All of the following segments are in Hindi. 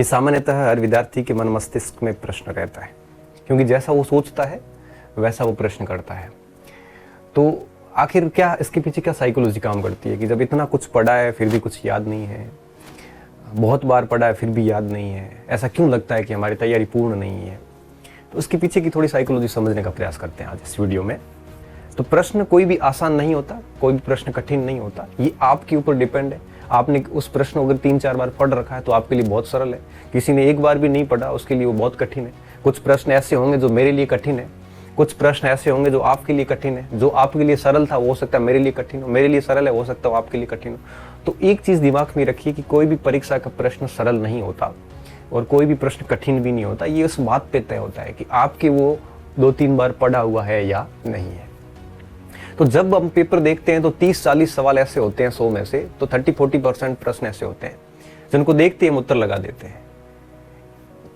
ये सामान्यतः हर विद्यार्थी के मन मस्तिष्क में प्रश्न रहता है, क्योंकि जैसा वो सोचता है वैसा वो प्रश्न करता है। तो आखिर क्या इसके पीछे क्या साइकोलॉजी काम करती है कि जब इतना कुछ पढ़ा है फिर भी कुछ याद नहीं है, बहुत बार पढ़ा है फिर भी याद नहीं है, ऐसा क्यों लगता है कि हमारी तैयारी पूर्ण नहीं है? तो उसके पीछे की थोड़ी साइकोलॉजी समझने का प्रयास करते हैं आज इस वीडियो में। तो प्रश्न कोई भी आसान नहीं होता, कोई भी प्रश्न कठिन नहीं होता, ये आपके ऊपर डिपेंड है। आपने उस प्रश्न को अगर 3-4 बार पढ़ रखा है तो आपके लिए बहुत सरल है, किसी ने एक बार भी नहीं पढ़ा उसके लिए वो बहुत कठिन है। कुछ प्रश्न ऐसे होंगे जो मेरे लिए कठिन है, कुछ प्रश्न ऐसे होंगे जो आपके लिए कठिन है। जो आपके लिए सरल था वो हो सकता है मेरे लिए कठिन हो, मेरे लिए सरल है हो सकता है आपके लिए कठिन हो। तो एक चीज़ दिमाग में रखिए कि कोई भी परीक्षा का प्रश्न सरल नहीं होता और कोई भी प्रश्न कठिन भी नहीं होता। ये उस बात पे तय होता है कि आपके वो 2-3 बार पढ़ा हुआ है या नहीं है। तो जब हम पेपर देखते हैं तो 30-40 सवाल ऐसे होते हैं 100 में से, तो 30-40% प्रश्न ऐसे होते हैं जिनको देखते ही हम उत्तर लगा देते हैं।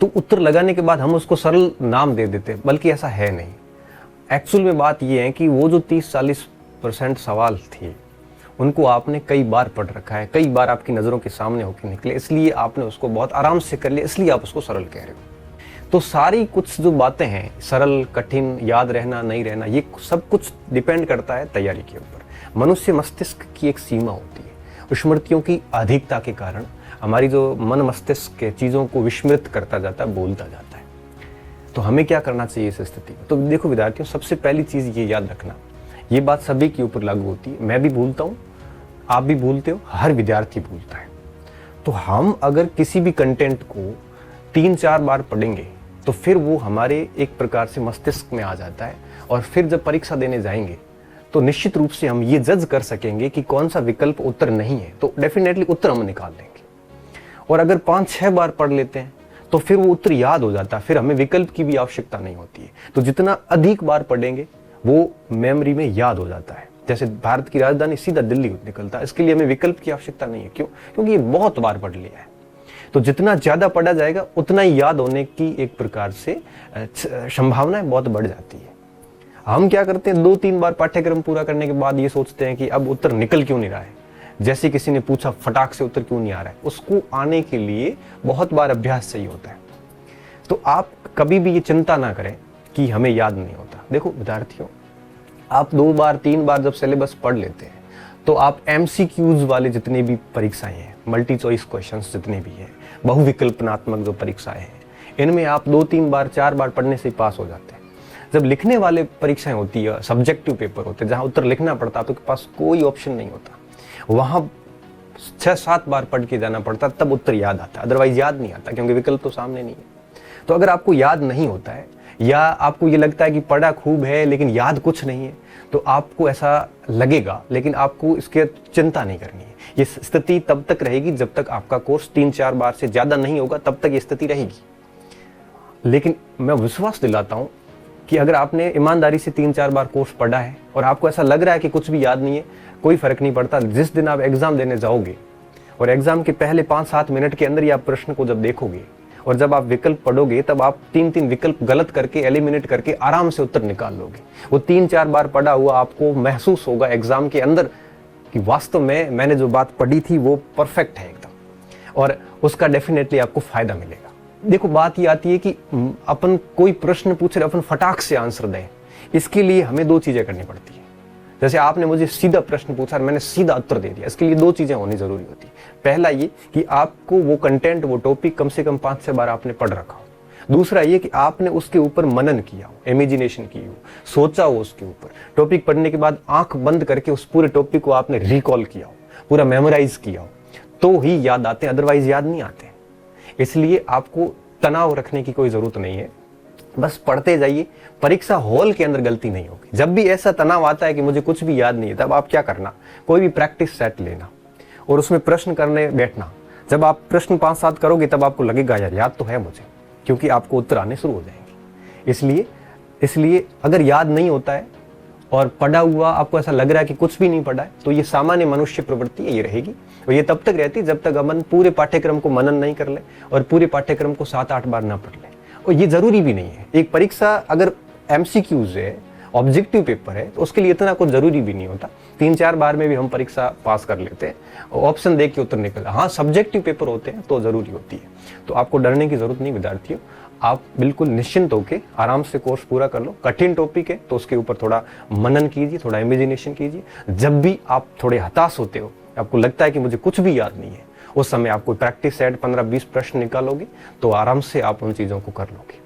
तो उत्तर लगाने के बाद हम उसको सरल नाम दे देते हैं, बल्कि ऐसा है नहीं। एक्चुअल में बात यह है कि वो जो 30-40% सवाल थे उनको आपने कई बार पढ़ रखा है, कई बार आपकी नज़रों के सामने होकर निकले, इसलिए आपने उसको बहुत आराम से कर लिया, इसलिए आप उसको सरल कह रहे हो। तो सारी कुछ जो बातें हैं, सरल कठिन, याद रहना नहीं रहना, ये सब कुछ डिपेंड करता है तैयारी के ऊपर। मनुष्य मस्तिष्क की एक सीमा होती है, स्मृतियों की अधिकता के कारण हमारी जो मन मस्तिष्क के चीज़ों को विस्मृत करता जाता है, बोलता जाता है। तो हमें क्या करना चाहिए इस स्थिति में? तो देखो विद्यार्थियों, सबसे पहली चीज़ ये याद रखना, ये बात सभी के ऊपर लागू होती है। मैं भी भूलता हूँ, आप भी भूलते हो, हर विद्यार्थी भूलता है। तो हम अगर किसी भी कंटेंट को 3-4 बार पढ़ेंगे तो फिर वो हमारे एक प्रकार से मस्तिष्क में आ जाता है, और फिर जब परीक्षा देने जाएंगे तो निश्चित रूप से हम ये जज कर सकेंगे कि कौन सा विकल्प उत्तर नहीं है, तो डेफिनेटली उत्तर हम निकाल लेंगे। और अगर 5-6 बार पढ़ लेते हैं तो फिर वो उत्तर याद हो जाता है, फिर हमें विकल्प की भी आवश्यकता नहीं होती है। तो जितना अधिक बार पढ़ेंगे वो मेमोरी में याद हो जाता है। जैसे भारत की राजधानी सीधा दिल्ली निकलता है, इसके लिए हमें विकल्प की आवश्यकता नहीं है। क्यों? क्योंकि ये बहुत बार पढ़ लिया है। तो जितना ज्यादा पढ़ा जाएगा उतना ही याद होने की एक प्रकार से संभावनाएं बहुत बढ़ जाती है। हम क्या करते हैं, 2-3 बार पाठ्यक्रम पूरा करने के बाद ये सोचते हैं कि अब उत्तर निकल क्यों नहीं रहा है। जैसे किसी ने पूछा फटाक से उत्तर क्यों नहीं आ रहा है, उसको आने के लिए बहुत बार अभ्यास चाहिए होता है। तो आप कभी भी ये चिंता ना करें कि हमें याद नहीं होता। देखो विद्यार्थियों, आप 2 बार 3 बार जब सिलेबस पढ़ लेते हैं तो आप MCQs वाले जितने भी परीक्षाएं हैं, मल्टी चॉइस क्वेश्चंस जितने भी हैं, बहुविकल्पनात्मक जो परीक्षाएं हैं, इनमें आप 2-3 बार 4 बार पढ़ने से पास हो जाते हैं। जब लिखने वाले परीक्षाएं होती है, सब्जेक्टिव पेपर होते हैं जहां उत्तर लिखना पड़ता है, तो आपके पास कोई ऑप्शन नहीं होता, वहां 6-7 बार पढ़ के जाना पड़ता, तब उत्तर याद आता है, अदरवाइज याद नहीं आता, क्योंकि विकल्प तो सामने नहीं है। तो अगर आपको याद नहीं होता है या आपको ये लगता है कि पढ़ा खूब है लेकिन याद कुछ नहीं है, तो आपको ऐसा लगेगा, लेकिन आपको इसकी चिंता नहीं करनी है। ये स्थिति तब तक रहेगी जब तक आपका कोर्स 3-4 बार से ज्यादा नहीं होगा, तब तक ये स्थिति रहेगी। लेकिन मैं विश्वास दिलाता हूं कि अगर आपने ईमानदारी से 3-4 बार कोर्स पढ़ा है और आपको ऐसा लग रहा है कि कुछ भी याद नहीं है, कोई फर्क नहीं पड़ता। जिस दिन आप एग्जाम देने जाओगे और एग्जाम के पहले 5-7 मिनट के अंदर ही आप प्रश्न को जब देखोगे और जब आप विकल्प पढ़ोगे, तब आप 3-3 विकल्प गलत करके, एलिमिनेट करके आराम से उत्तर निकाल लोगे। वो 3-4 बार पढ़ा हुआ आपको महसूस होगा एग्जाम के अंदर कि वास्तव में मैंने जो बात पढ़ी थी वो परफेक्ट है एकदम, और उसका डेफिनेटली आपको फायदा मिलेगा। देखो बात ये आती है कि अपन कोई प्रश्न पूछ रहे, अपन फटाक से आंसर दें, इसके लिए हमें 2 चीजें करनी पड़ती है। जैसे आपने मुझे सीधा प्रश्न पूछा और मैंने सीधा उत्तर दे दिया, इसके लिए 2 चीजें होनी जरूरी होती है। पहला ये कि आपको वो कंटेंट, वो टॉपिक कम से कम 5-6 बार आपने पढ़ रखा हो। दूसरा ये कि आपने उसके ऊपर मनन किया हो, इमेजिनेशन की हो, सोचा हो उसके ऊपर। टॉपिक पढ़ने के बाद आंख बंद करके उस पूरे टॉपिक को आपने रिकॉल किया हो, पूरा मेमोराइज किया हो, तो ही याद आते हैं, अदरवाइज याद नहीं आते। इसलिए आपको तनाव रखने की कोई जरूरत नहीं है, बस पढ़ते जाइए। परीक्षा हॉल के अंदर गलती नहीं होगी। जब भी ऐसा तनाव आता है कि मुझे कुछ भी याद नहीं है, तब आप क्या करना, कोई भी प्रैक्टिस सेट लेना और उसमें प्रश्न करने बैठना। जब आप प्रश्न 5-7 करोगे तब आपको लगेगा यार याद तो है मुझे, क्योंकि आपको उत्तर आने शुरू हो जाएंगे। इसलिए अगर याद नहीं होता है और पढ़ा हुआ आपको ऐसा लग रहा है कि कुछ भी नहीं पढ़ा है, तो ये सामान्य मनुष्य प्रवृत्ति है, ये रहेगी। और ये तब तक रहती जब तक अपन पूरे पाठ्यक्रम को मनन नहीं कर ले और पूरे पाठ्यक्रम को 7-8 बार ना पढ़ ले। और ये जरूरी भी नहीं है। एक परीक्षा अगर MCQs है ऑब्जेक्टिव पेपर है तो उसके लिए इतना कुछ जरूरी भी नहीं होता, 3-4 बार में भी हम परीक्षा पास कर लेते हैं, ऑप्शन देख के उत्तर निकल। हाँ, सब्जेक्टिव पेपर होते हैं तो जरूरी होती है, तो आपको डरने की जरूरत नहीं विद्यार्थियों। आप बिल्कुल निश्चिंत होकर आराम से कोर्स पूरा कर लो। कठिन टॉपिक है तो उसके ऊपर थोड़ा मनन कीजिए, थोड़ा इमेजिनेशन कीजिए। जब भी आप थोड़े हताश होते हो, आपको लगता है कि मुझे कुछ भी याद नहीं है, उस समय आप कोई प्रैक्टिस सेट 15-20 प्रश्न निकालोगे तो आराम से आप उन चीज़ों को कर लोगे।